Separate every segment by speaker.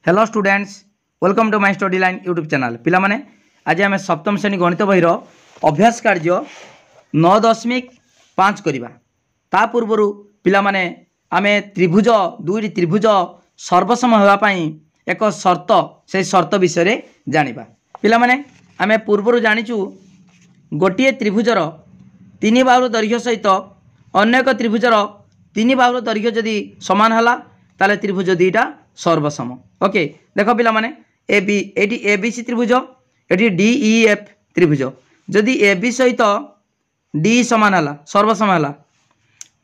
Speaker 1: Hello students, welcome to my study line YouTube channel. पिला माने आज आम सप्तम श्रेणी गणित बहीर अभ्यास कार्य 9.5 करवा। ता पूर्वर पिला माने आमे त्रिभुज दुईटी त्रिभुज सर्वसम होगापाई एक शर्त से शर्त विषय जानिबा। पिला माने आमे पूर्वर जानिचु गोटे त्रिभुजर 3 बाहुर दैर्घ्य सहित अन्य एक त्रिभुजर 3 बाहुर दैर्घ्य जदि समान हला ताले त्रिभुज दुईटा सर्वसम। ओके देख पिला माने ए बी एटी ए बी सी त्रिभुज एटी डी ई एफ त्रिभुज जदि ए बी सहित डी समान हला सर्वसम हला,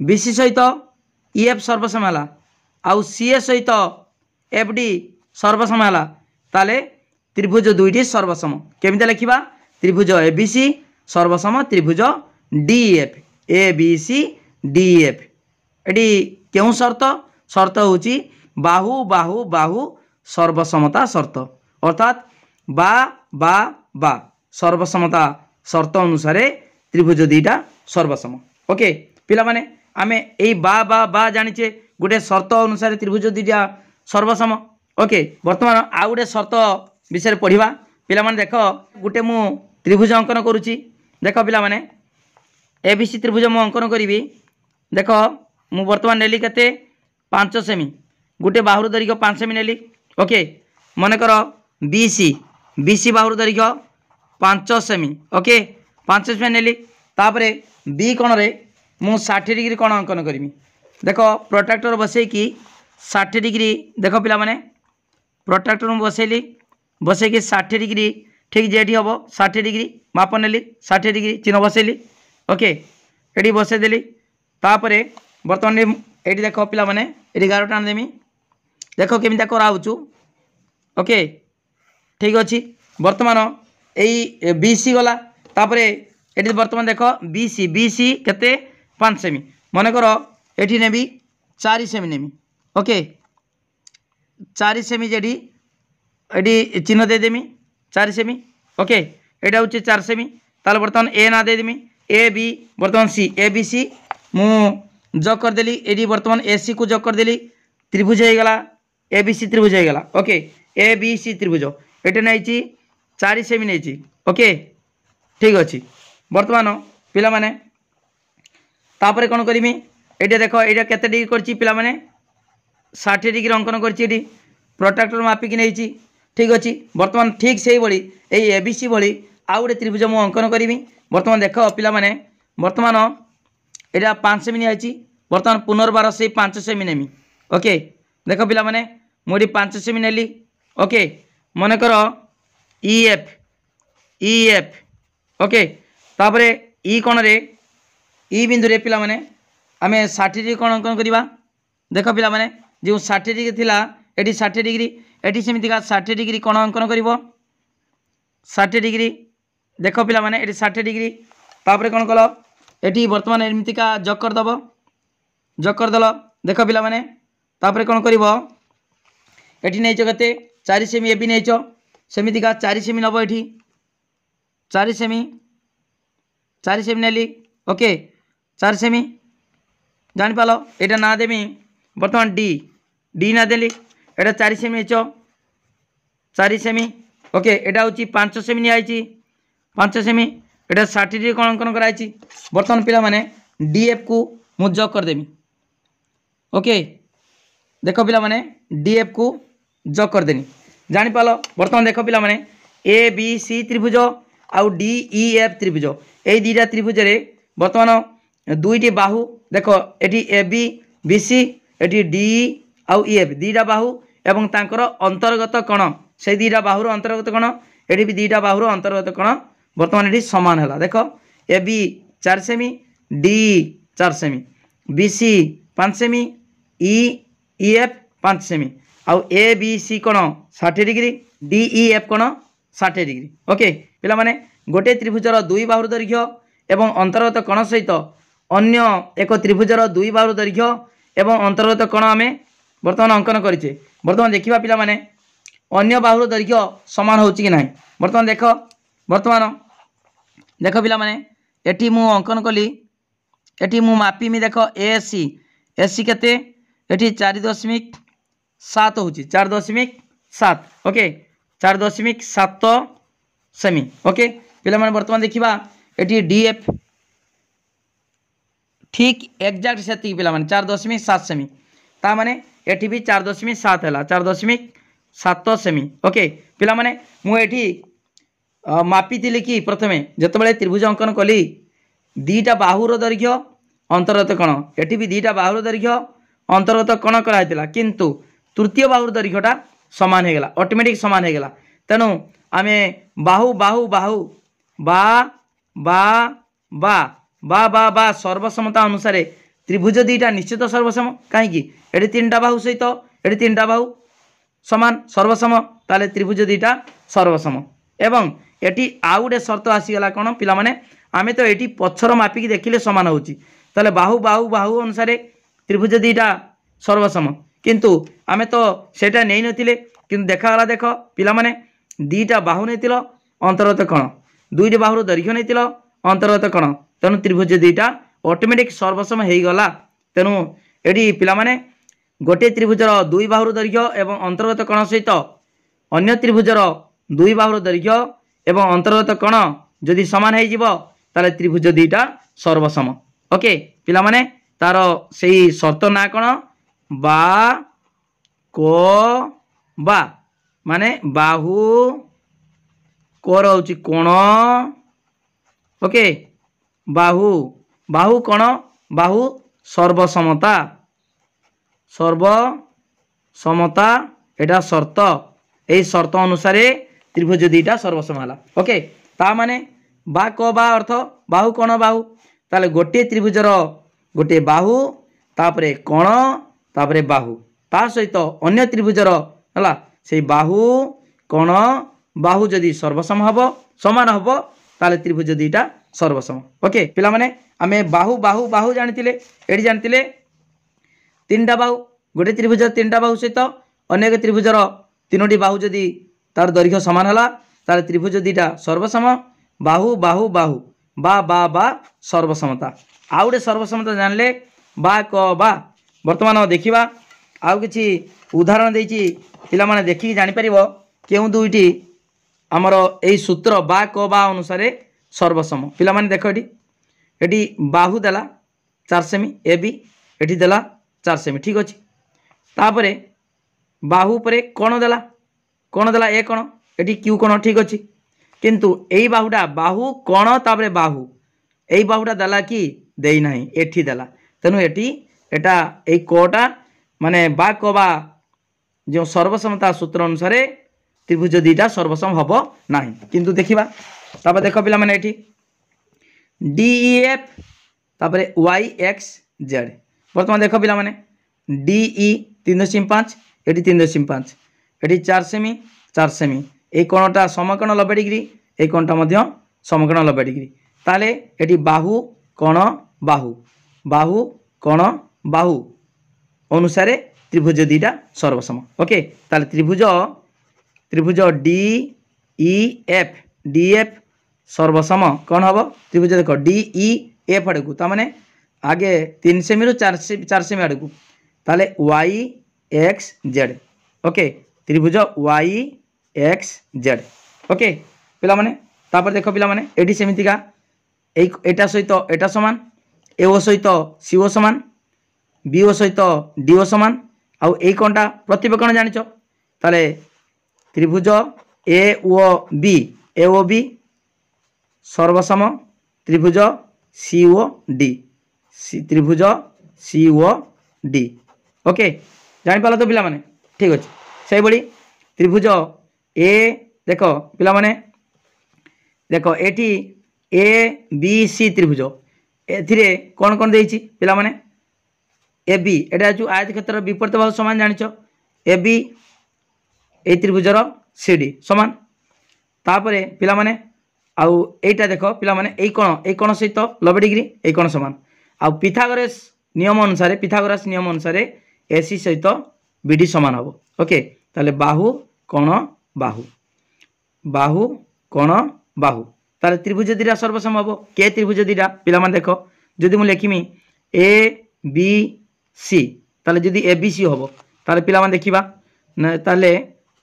Speaker 1: बी सी सहित ई एफ सर्वसम हला, आउ सी ए सहित एफ डी सर्वसम हला ताले त्रिभुज दुईटी सर्वसम। केमिति लिखिबा? त्रिभुज ए बी सी सर्वसम त्रिभुज D F, A B C D F. एटी केउ शर्त? शर्त होची बाहु बाहु बाहु सर्वसमता शर्त, अर्थात बा बा बा सर्वसमता शर्त अनुसार त्रिभुज दुईटा सर्वसम। ओके पिला माने आमे एई बा बा बा जानिचे गोटे शर्त अनुसार त्रिभुज दुईटा सर्वसम। ओके वर्तमान आ गोटे शर्त विषय पढ़िबा। पिला माने देख गोटे मु त्रिभुज अंकन करूची। देख पिला माने ए बी सी त्रिभुज मु अंकन करी। देख मु वर्तमान नेली केते 5 सेमी, गोटे बाहुर दैर्घ्य 5 सेमी नेली। ओके मनकर बी सी बाहुर दैर्घ्य 5 सेमी। ओके 5 सेमी नेली। तापरे बी कोण रे मु 60 डिग्री कोण अंकन करी। देख प्रोट्रैक्टर बसैकी 60 डिग्री, देख पिला माने प्रोट्रैक्टर मु बसैली, बसैकी 60 डिग्री ठीक जेठी हम 60 डिग्री माप नेली, 60 डिग्री चिन्ह बसैली। Okay eighty बसैदेली। तापरे बर्तमान ये देख पिला माने ये 11 टाण देमी। देख केमिता कराउचु। ओके ठीक अच्छी। बर्तमान यही बी सी गला। तापरे ये बर्तमान देख बी सी केते 5 सेमी मनकर ये नेबी 4 semi Nemi. Okay 4 semi JD ये चिन्ह देदेमी 4 सेमी। ओके यहाँ हूँ 4 सेमी। ताल बर्तमान ए ना देदेमी ए बी बर्तमान सी ए बी सी मु जग करदेली। ये बर्तमान ए सी को जग करदेली, त्रिभुज हो गला ए बी सी त्रिभुज हो गला। ओके ए बी सी त्रिभुज ये नहीं 4 सेमी नहीं। ओके ठीक अच्छी। बर्तमान पिला माने तापरे कौन करमी ये देख ये केते डिग्री करछि पिला माने 60 डिग्री अंकन करछि। प्रोट्रैक्टर मापिकी नहीं ठीक अच्छी। बर्तमान ठीक से भाई ये ए बी सी भाई आउ गोटे त्रिभुज मु अंकन करमी। बर्तमान देख पिला माने बर्तमान यहाँ 5 सेमी नहीं। बर्तमान पुनर्बार से 5 सेमी नेमी। ओके देख पिला माने मुझे 5 सेमी नेली। ओके मनकर ई एफ ओके तापरे ई कोण रे ई बिंदु रे पिला माने आमे 60 डिग्री कोण अंकन करिबा। देख पिला माने जो 60 डिग्री थिला एटी 60 डिग्री एटी सेमितिका 60 डिग्री कोण अंकन करिवो 60 डिग्री। देख पिला माने एटी 60 डिग्री। तापरे कोण कलो एटी वर्तमान एमितिका जग कर दबो, जग कर दलो। देख पिला माने तापरे कोण करिवो एटी नैचो केते 4 सेमी एबी नैचो सेमितिका 4 सेमी नबो एटी 4 सेमी नेली। ओके 4 सेमी जानि पालो एटा ना देमी। बर्तमान डी ना देली एटा 4 सेमी नैचो 4 सेमी। ओके एटा होची 5 सेमी नि आइची 5 सेमी एटा 60 डिग्री कोण अंकन कराइची। बर्तमान पिला माने डी एफ को मु जग कर देमी। ओके देख पिला माने डी एफ को जग कर देनी जानि पालो। बर्तमान देख पिला माने ए बी सी त्रिभुज आउ डी ई एफ त्रिभुज यही दुईटा त्रिभुज रे बर्तमान दुईटी बाहु देख एटी ए बी बी सी एटी डी आउ ई एफ दुईटा बाहु एवं तांकर अंतर्गत कण से दुईटा बाहुर अंतर्गत कण एटी भी दुईटा बाहुर अंतर्गत कण बर्तमान एटी समान है। देख ए बी 4 सेमी डी 4 सेमी बी सी 5 सेमी ई एफ 5 सेमी आउ ए बी सी कोण 60 डिग्री डी ई एफ कोण 60 डिग्री। ओके पिला माने गोटे त्रिभुजर 2 बाहुर दैर्घ्य एवं अंतर्गत कण सहित अन्य एक त्रिभुजर 2 बाहुर दैर्घ्य एवं अंतर्गत कण आमे बर्तमान अंकन करिचे। बर्तमान देखिबा पिला माने अन्य बाहुर दैर्घ्य समान होची कि नाही। बर्तमान देख पिला माने एटी मु अंकन कली एटी मु मापिमी। देख ए सी केते एटी 4.7 होची 4.7 7 ओके 4.7 सेमी ओके पिला माने वर्तमान देखिबा एटी डीएफ ठीक एक्जाक्ट से पिला माने 4.7 सेमी ता माने एटी भी 4.7 है 4.7 सेमी ओके पिला माने मु एटी मापी कि प्रथमे जितेबाला त्रिभुज अंकन कली दीटा बाहुर दैर्घ्य अंतर्गत कण एटी भी दीटा बाहुर दैर्घ्य अंतर्गत कण कराइला किंतु तृतीय बाहुर दैर्घ्यटा सामान हो गला ऑटोमेटिक सामान हो गला तेणु आमे बाहु बाहु बाहु बा बा बा बा बा बा सर्वसमता अनुसार त्रिभुज दीटा निश्चित सर्वसम कहीं ये तीन बाहु सहित ये तीन बाहु समान सर्वसम ताले त्रिभुज दीटा सर्वसम एवं एटी आउ गोटे शर्त आसीगला कौन पिला माने आमे तो एटी पछर मापिकी देखिले समान होची ताले बाहु बाहु बाहु अनुसार त्रिभुज दीटा सर्वसम किंतु आमे तो सेटा नहीं नथिले किंतु देखागला देख पिला माने दीटा बाहु नैतिल अंतर्गत कण दुईटी बाहुर दैर्घ्य नैतिल अंतर्गत कण तेणु त्रिभुज दीटा ऑटोमेटिक सर्वसम हो गला तेणु एटी पिला माने गोटे त्रिभुजर दुई बाहुर दैर्घ्य एवं अंतर्गत कण सहित अन्य त्रिभुजर दुई बाहुर दैर्घ्य एवं अंतर्गत कण जदि समान हो ताले त्रिभुज दीटा सर्वसम ओके पिला माने तार सेही शर्त ना कण बा को बा माने बाहु को रोची कोण ओके बाहु बाहु कोण बाहु सर्वसमता सर्वसमता एटा शर्त यही शर्त अनुसार त्रिभुज दीटा सर्वसम है ओके ता माने बा क बा अर्थ बाहु कोण बाहु ताले गोटे त्रिभुजर गोटे बाहु तापरे कोण तापरे बाहु ता सहित अन्य त्रिभुजर है से बाहु कोण बाहु जदि सर्वसम हम समान हम ताले त्रिभुज दीटा सर्वसम ओके पिला माने आमे बाहु बाहु बाहु जानितिले एडी जानितिले तीनटा बाहु गोटे त्रिभुज तीनटा बाहु सहित अन्य त्रिभुजर तीनोटी बाहु जदि तार दैर्घ्य समान है तार त्रिभुज दीटा सर्वसम बाहु बाहु बाहु बा बा बा सर्वसमता आउ गोटे सर्वसमता जानले बा क बा वर्तमान देखिबा आउ किछि उदाहरण देछि पिला माने देखि जानि परिबो केउ दुईटी हमर एई सूत्र बा क बा अनुसार सर्वसम पिला माने देखो एटी बाहु देला 4 सेमी ए बी एटी देला 4 सेमी ठीक अछि तापरे बाहु परे कोण देला ए कोण एटी क्यू कोण ठीक अछि किंतु एई बाहुटा बाहु कोण तापरे बाहु एई बाहुटा देला कि देई नाही एठी देला तेनु एटी एटा एई कोटा माने बा को बा जो सर्वसमता सूत्र अनुसार त्रिभुज दीटा सर्वसम हबो नाही किंतु देखिबा तापर देखो पिला माने एठी डी ई एफ तापरे वाई एक्स जेड वर्तमान देखो पिला माने डी ई 3.5 एटी 3.5 एटी 4 सेमी 4 सेमी ए कोणटा समकोण 90 डिग्री ए कोणटा मध्य समकोण 90 डिग्री ताले एटी बाहु कोण बाहु बाहु कोण बाहु अनुसार त्रिभुज दीटा सर्वसम ओके ताले त्रिभुज डी ई एफ सर्वसम कौन हम त्रिभुज देख डी ई एफ आड़ को ताने आगे 3 सेमी रु 4 सेमी आड़ को ताले वाई एक्स जेड ओके त्रिभुज वाई एक्स जेड ओके पिला माने तापर देख पिला माने एटी सेमितिका एटा सहित एटा समान ए ओ सहित सी ओ समान बी ओ सहित डी ओ समान आउ ए कोणटा प्रतिबेकण जानिच ताले त्रिभुज ए ओ बी सर्वसम त्रिभुज सी ओ डी त्रिभुज सी ओ डी ओके जानि पाला तो पिला माने ठीक अछि सेही बड़ी त्रिभुज ए देखो पिला माने देखो एटी ए बी सी त्रिभुज एथिरे कोन कोन देइछि पिला माने ए बी एटा जो आयत क्षेत्र विपरीत बाहु समान जानिच A B A त्रिभुजर C D समान तापरे पिला माने आउ एटा देखो पिला माने ए कोण सहित 90 डिग्री ए कोण समान आउ पिथागोरस नियम अनुसार एसी सहित बीडी समान हम ओके ताले बाहु कोण बाहु बाहु कोण बाहु ताले त्रिभुज दीटा सर्वसम हम के त्रिभुज दीटा पिला माने देखो जदि मु लिखिमी ए बी सी ताले जदि ए बी सी हम ताले पिला माने देखिबा ताले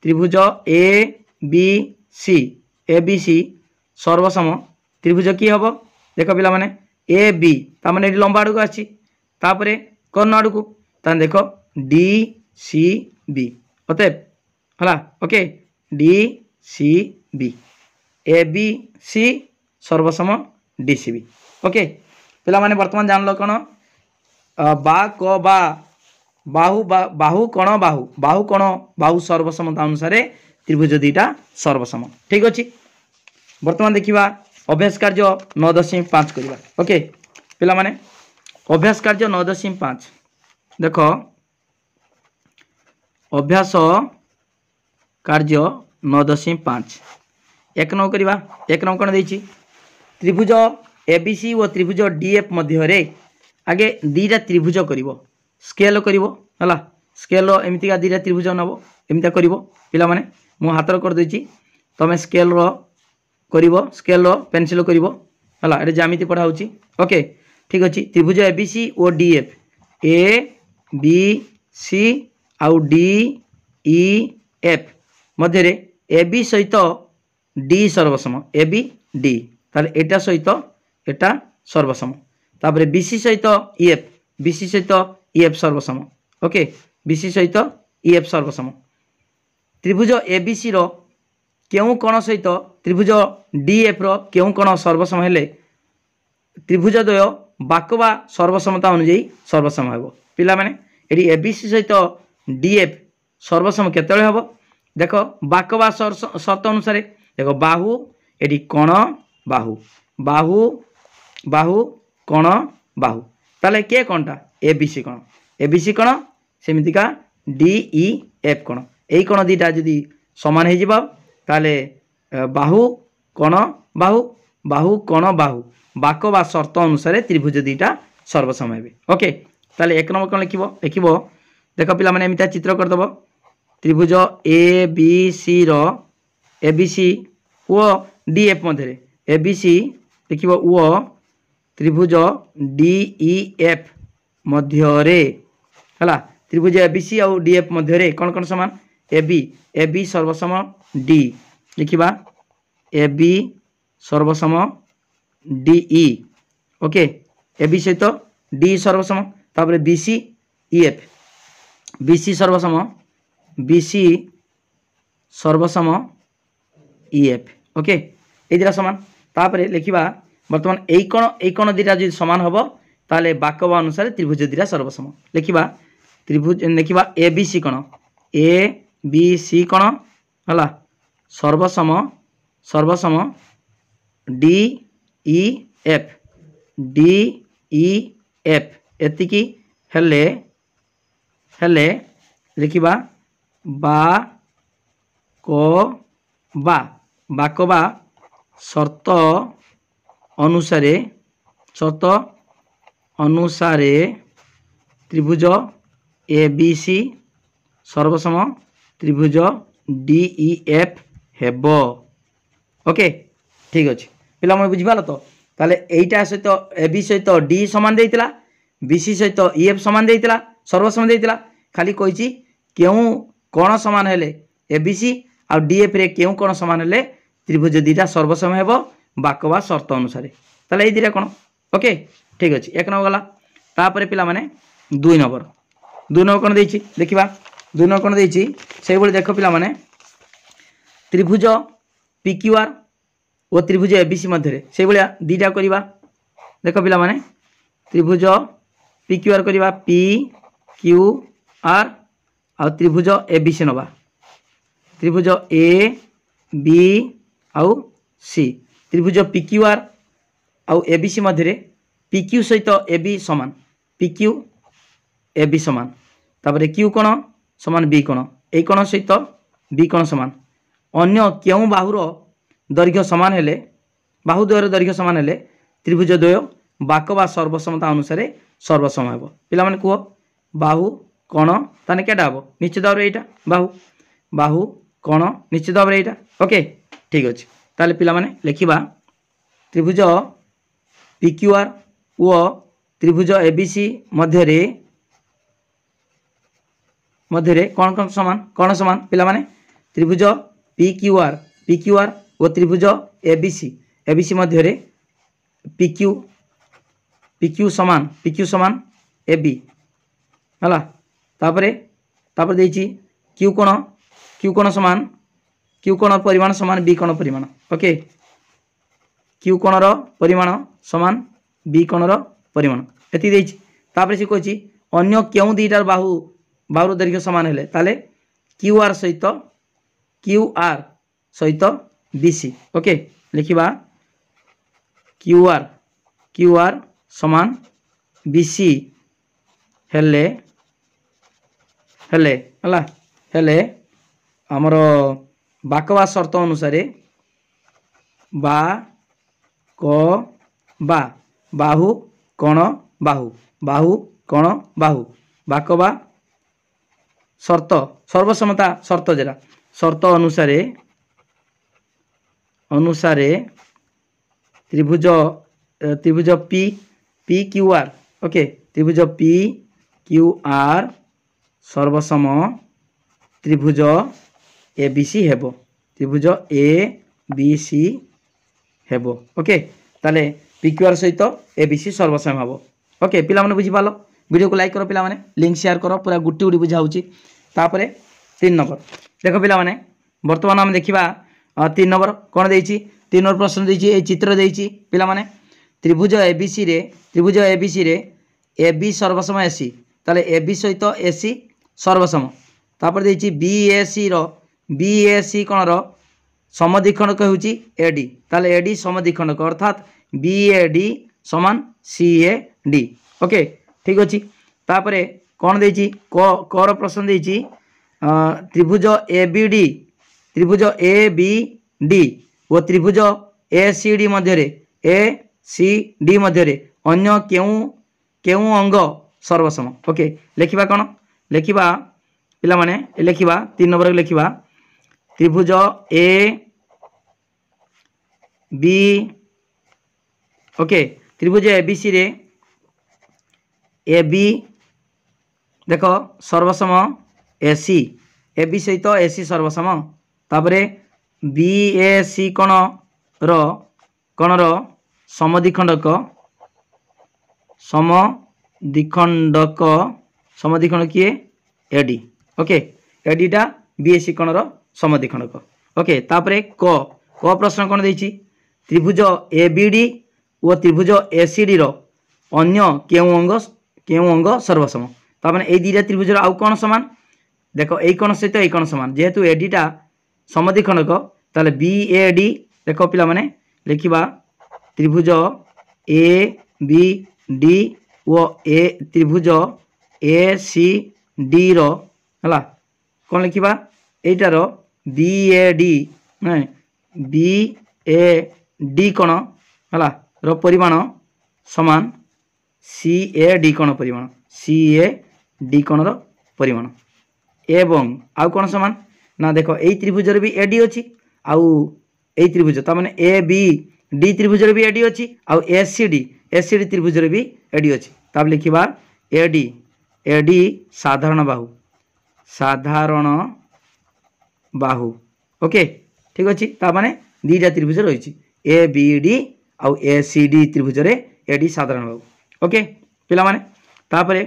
Speaker 1: त्रिभुज ए बी सी सर्वसम त्रिभुज किए हम देख पिला माने ए बी ताने लंबा आड़ को आसी कर्ण आड़ को देख डी सी बी अतएव है okay D C B A B C सर्वसम डी सी बी ओके पिला माने वर्तमान जान लो कौन बा क बा बाहु बाहु कण बाहु सर्वसमता अनुसार त्रिभुज दीटा सर्वसम ठीक अच्छे। वर्तमान देखा अभ्यास कार्य 9.5 करवा ओके पिला माने अभ्यास कार्य 9.5 देख अभ्यास कार्य 9.5 एक नौ करवा एक नौ कौन देती त्रिभुज एबीसी और त्रिभुज डीएफ मध्य आगे दीटा त्रिभुज कर स्केल कर स्केल एमतीका दीटा त्रिभुज नब एमती कर पिला माने मु हाथ कर देछि तमे स्केल स्केल पेनसिल कर है जामिति पढ़ाऊँ ओके ठीक अच्छे। त्रिभुज एबीसी और डीएफ ए बी सी आउ डी ई एफ मध्य ए बी सहित डी सर्वसम ए बी डी ताले एटा सहित एटा सर्वसम तापर बीसी सहित ईएफ बीसी सहित ईएफ सर्वसम ओके बीसी सहित ईएफ सर्वसम त्रिभुज एबीसी रो केउ कोण सहित त्रिभुज डीएफ रो केउ कोण सर्वसम हेले त्रिभुज द्वय बाकबा सर्वसमता अनुଯାयी सर्वसम हेबो पिला माने एडी एबीसी सहित डीएफ सर्वसम केतळे हेबो देख बाकबा शर्त अनुसार देख बाहु एडी कोण बाहु बाहु बाहु कोण बाहु ताले के कोणटा एबीसी कोण सेमितिका डीई एफ कोण एई कोण दीटा जदि समान हो जिबा ताले बाहु कोण बाहु बाहु कोण बाहु बाकबा शर्त अनुसार त्रिभुज दीटा सर्वसम हेबे ओके ताले एक नंबर कोन लिखिबो देख पिला माने एमिता चित्र कर दबो त्रिभुज ए बी सी रो ए बी सी ओ डीएफ मध्य ए बी सी लिखिबो ओ त्रिभुज डीई एफ मध्य है त्रिभुज एबीसी आउ डीएफ मध्य कौन कौन समान ए बी सर्वसम डी लिखा ए बी सर्वसम डीई ओके ए बी सहित डी सर्वसम तापर बीसी ईएफ बीसी सर्वसम बीसी सर्वसम ईएफ ओके ये दिटा समान तापर लिखा वर्तमान यही कोण दीटा जो समान हम ताले बाकबा अनुसार त्रिभुज दीटा सर्वसम लिखा त्रिभुज लिखा ए बी सी कोण ए बी सी कोण है सर्वसम सर्वसम डी ई एफ एतिकी हेले हेले लिखा बा को बाकबा शर्त अनुसारे त्रिभुज ए बी सी सर्वसम त्रिभुज डीई एफ हेबो ओके ठीक अच्छे पिला मैं बुझिपाल तो ताले एटा सहित ए बी सहित डी समान देइतिला बीसी सहित ईएफ समान देइतिला सर्वसम देइतिला खाली कहिछि केउ कोण समान हेले ए बी सी आ डीएफ रे केउ कोण समान हेले त्रिभुज दीटा सर्वसम हेबो बाकबा शर्त अनुसार ताले ए दीटा कोण ओके ठीक अच्छे एक नंबर गला तापर पिला माने दुई नंबर कोण देछि देखिबा दुई नंबर कोण देछि सेहि बळी देखो पिला माने त्रिभुज पीक्यूआर और त्रिभुज एबीसी मध्य से भाया दीटा करवा देख पिला माने त्रिभुज पीक्यूआर करवा पी क्यू आर आ त्रिभुज एबीसी नवा त्रिभुज ए बी आउ सी त्रिभुज पीक्यूआर आउ एबीसी मध्य पीक्यू सहित एबी समान पीक्यू एबी समान तापर क्यू कोण समान बी कोण ए कोण सहित बी कोण समान अन्य क्यों बाहुर दैर्घ्य समान हेले बाहु द्वयर दैर्घ्य समान हेले त्रिभुज द्वय बाकबा सर्वसमता अनुसार सर्वसम हेबो पिला माने कुह बाहु कोण ताने केटा हेबो निश्चित भाव एटा बाहु कोण निश्चित भाव एटा ओके ठीक अछि ताले पिला माने लिखिबा त्रिभुज पीक्यूआर ओ त्रिभुज एबीसी मध्य कौन समान पिला माने त्रिभुज पी क्यू आर और त्रिभुज एबीसी मध्य पी क्यू समान एबी है तापर देछि क्यू कोण परिमाण समान बी कोण परिमाण ओके क्यू कोणर परिमाण समान बी कोणर परिमाण एति देछि तापर से कहछि अन्य केउ दीटार बाहुर दैर्घ्य समान हेले ताले क्यू आर सहित बीसी ओके लिखिबा क्यू आर समान बीसी हेले हेले हला हेले हमर बाकवा शर्त अनुसार बा क बा बाहु कोण बाहु कोण बाहु बाकवा शर्त सर्वसमता शर्त जरा शर्त अनुसार त्रिभुज पी क्यू आर ओके त्रिभुज पी क्यू आर सर्वसम त्रिभुज एबीसी हेबो त्रिभुज एबीसी हेबो ओके ताले पी क्यू आर सहित एबीसी सर्वसम हेबो ओके पिला माने बुझी पालो वीडियो को लाइक करो पिला माने लिंक शेयर करो पूरा गुटी गुटी बुझा होची तापरे 3 नंबर देखो पिला माने वर्तमान हम देखिबा 3 नंबर कोन देइची 3 नंबर प्रश्न देइची ए चित्र देइची पिला माने त्रिभुज एबीसी रे एबी सर्वसम एसी ताले एबी सहित एसी सर्वसम तापर देइची बीएसी कोण रो समद्विखंडक होउची एडी ताले एडी समद्विखंडक अर्थात बीएडी समान सीएडी ओके ठीक अछि तापरे कोन देइची कर प्रश्न देइची त्रिभुज एबीडी और त्रिभुज एसीडी मध्य अन्य केउ अंग सर्वसम ओके लिखिबा कोन लिखिबा पिला माने लिखिबा 3 नंबर लिखिबा त्रिभुज ए बी ओके त्रिभुज एबीसी रे एबी देखो सर्वसम एसी एबी सहित एसी सर्वसम तापरे बीएसी कोण रो समद्विखंडक किए एडी ओके एडीटा बीएसी कोण रो समद्विखंडक ओके तापरे क प्रश्न कोन देइची त्रिभुज एबीडी और त्रिभुज एसीडी रो अन्य केउ अंग सर्वसम ता माने ए दीटा त्रिभुज आउ कोन समान देखो ए कोण सहित ए कोण समान जेहेतु एडीटा समद्विखंडक ताले बीएडी देखो पिला माने लिखिबा त्रिभुज ए बी डी और ए त्रिभुज एसीडी रो हला कोन लिखिबा एटार बीएडी बीएडी कोण हला रो परिमाण समान सीएडी कोण परिमाण सीएडी कोण रो परिमाण एवं आउ कोण समान ना देखो एई त्रिभुज रे भी एडी अछि आउ एई त्रिभुज ता माने ए बी डी त्रिभुज रे भी एडी अछि आउ एसीडी त्रिभुज रे भी एडी अछि तब लिखिबा एडी साधारण बाहु ओके ठीक अछि ता माने दीटा त्रिभुज रहिछि ए बी डी आउ एसीडी त्रिभुज रे एडी साधारण बाहु ओके पिला माने तापरे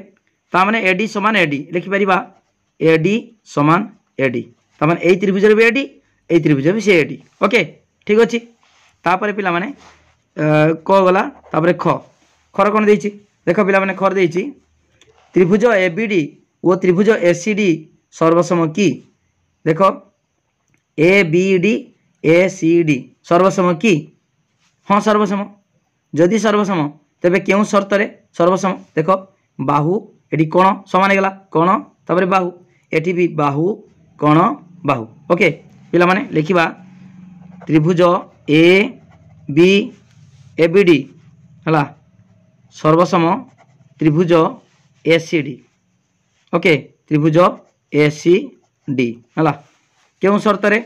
Speaker 1: ता माने एडी समान एडी लिखि परिबा एडी समान एडी ता माने एई त्रिभुज रे भी एडी एई त्रिभुज रे भी से एडी ओके ठीक अछि तापरे पिला माने क गला तापरे खर कोन देइछि देखो पिला माने खर देइछि त्रिभुज एबीडी और त्रिभुज एसीडी सर्वसम की देखो एबीडी एसीडी सर्वसम की हाँ सर्वसम जदि सर्वसम तेबे केउ शर्त रे सर्वसम देखो बाहु एटी कोण समान गेला कोण तापरे बाहु एटी भी बाहु कोण बाहु ओके पिला माने लिखिबा त्रिभुज ए बी एबीडी हला सर्वसम त्रिभुज एसीडी ओके त्रिभुज एसीडी हला केउ शर्त रे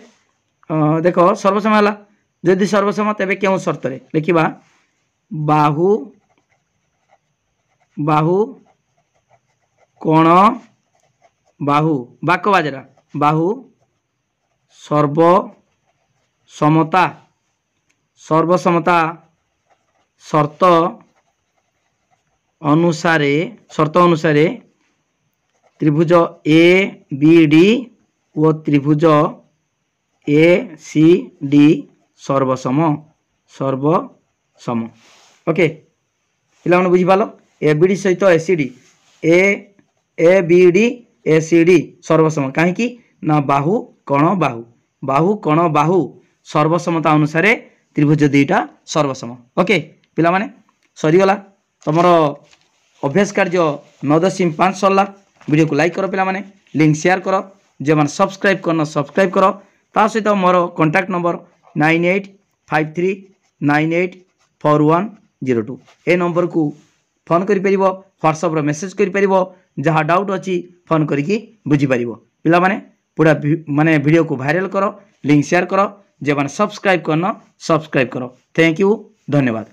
Speaker 1: देखो सर्वसम हला जदि सर्वसम तेबे केउ शर्त रे लिखिबा बाहु कोण बाहु बाक बाजरा बाहु सर्वसमता सर्वसमता शर्त अनुसारे त्रिभुज ए बी डी और त्रिभुज ए सी डी सर्वसम ओके पिला माने बुझी पालो ए बी डी सहित A C D A B D A C D सर्वसम कहीं ना बाहु कण बाहु सर्वसमता अनुसार त्रिभुज दुईटा सर्वसम ओके पिला माने सरीगला तुमर अभ्यास कार्य 9.5 सरला वीडियो को लाइक करो पिला माने लिंक शेयर करो जो मैंने सब्सक्राइब करना सब्सक्राइब करो ता सहित मोर कॉन्टैक्ट नंबर 9853984102 ए नंबर को फोन करि परिबो व्हाट्सएप रो मेसेज करि परिबो जहाँ डाउट अच्छी फोन करिकी बुझी परिबो पिला माने पूरा माने वीडियो को वायरल करो लिंक शेयर करो जो मैंने सब्सक्राइब करना सब्सक्राइब करो थैंक यू धन्यवाद।